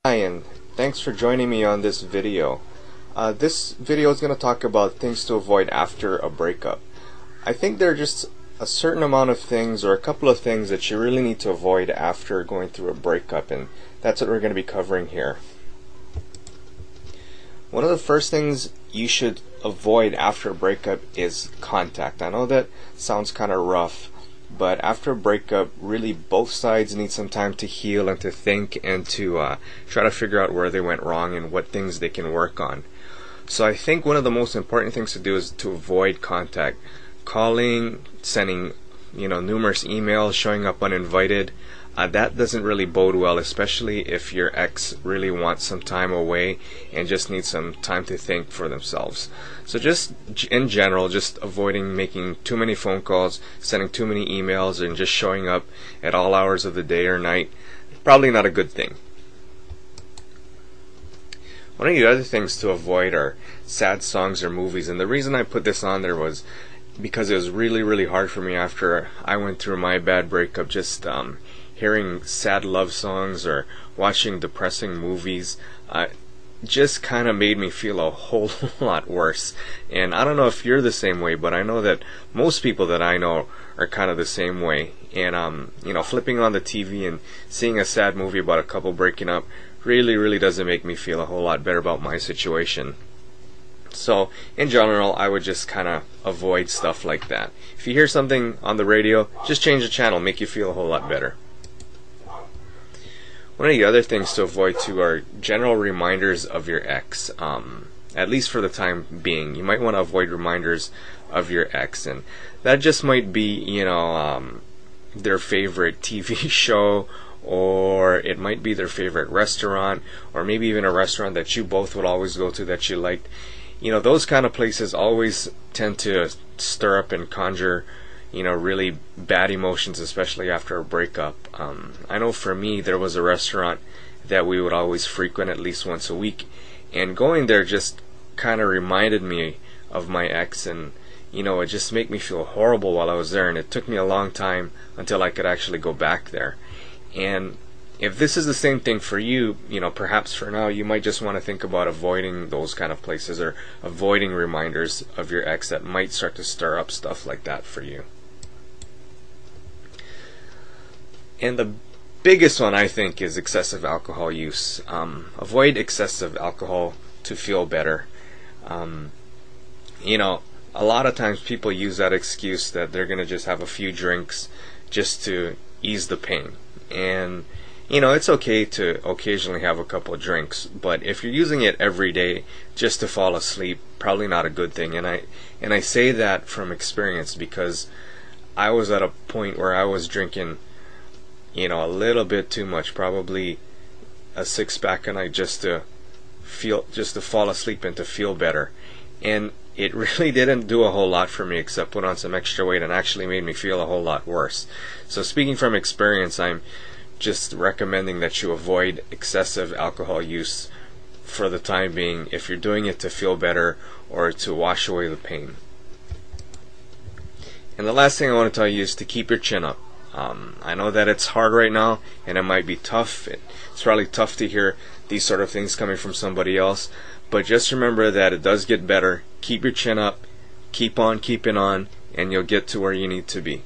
Hi, and thanks for joining me on this video. This video is going to talk about things to avoid after a breakup. I think there are just a certain amount of things or a couple of things that you really need to avoid after going through a breakup, and that's what we're going to be covering here. One of the first things you should avoid after a breakup is contact. I know that sounds kind of rough, but after a breakup, really both sides need some time to heal and to think and to try to figure out where they went wrong and what things they can work on. So I think one of the most important things to do is to avoid contact. Calling, sending numerous emails, showing up uninvited, that doesn't really bode well, especially if your ex really wants some time away and just needs some time to think for themselves. So just in general, just avoiding making too many phone calls, sending too many emails, and just showing up at all hours of the day or night, probably not a good thing. One of the other things to avoid are sad songs or movies, and the reason I put this on there was because it was really hard for me after I went through my bad breakup. Just hearing sad love songs or watching depressing movies just kind of made me feel a whole lot worse. And I don't know if you're the same way, but I know that most people that I know are kind of the same way. And flipping on the TV and seeing a sad movie about a couple breaking up really doesn't make me feel a whole lot better about my situation. So in general, I would just kind of avoid stuff like that. If you hear something on the radio, just change the channel, make you feel a whole lot better. One of the other things to avoid too are general reminders of your ex. At least for the time being, you might want to avoid reminders of your ex, and that just might be their favorite TV show, or it might be their favorite restaurant, or maybe even a restaurant that you both would always go to that you liked. Those kind of places always tend to stir up and conjure really bad emotions, especially after a breakup. I know for me, there was a restaurant that we would always frequent at least once a week, and going there just kind of reminded me of my ex, and it just made me feel horrible while I was there, and it took me a long time until I could actually go back there. And if this is the same thing for you, perhaps for now you might just want to think about avoiding those kind of places, or avoiding reminders of your ex that might start to stir up stuff like that for you. And the biggest one, I think, is excessive alcohol use. Avoid excessive alcohol to feel better. A lot of times people use that excuse that they're going to just have a few drinks just to ease the pain. And it's okay to occasionally have a couple of drinks, but if you're using it every day just to fall asleep, probably not a good thing. And I say that from experience, because I was at a point where I was drinking a little bit too much, probably a six-pack a night just to fall asleep and to feel better. And it really didn't do a whole lot for me except put on some extra weight, and actually made me feel a whole lot worse. So speaking from experience, I'm just recommending that you avoid excessive alcohol use for the time being, if you're doing it to feel better or to wash away the pain. And the last thing I want to tell you is to keep your chin up. I know that it's hard right now, and it might be tough. It's probably tough to hear these sort of things coming from somebody else, but just remember that it does get better. Keep your chin up, keep on keeping on, and you'll get to where you need to be.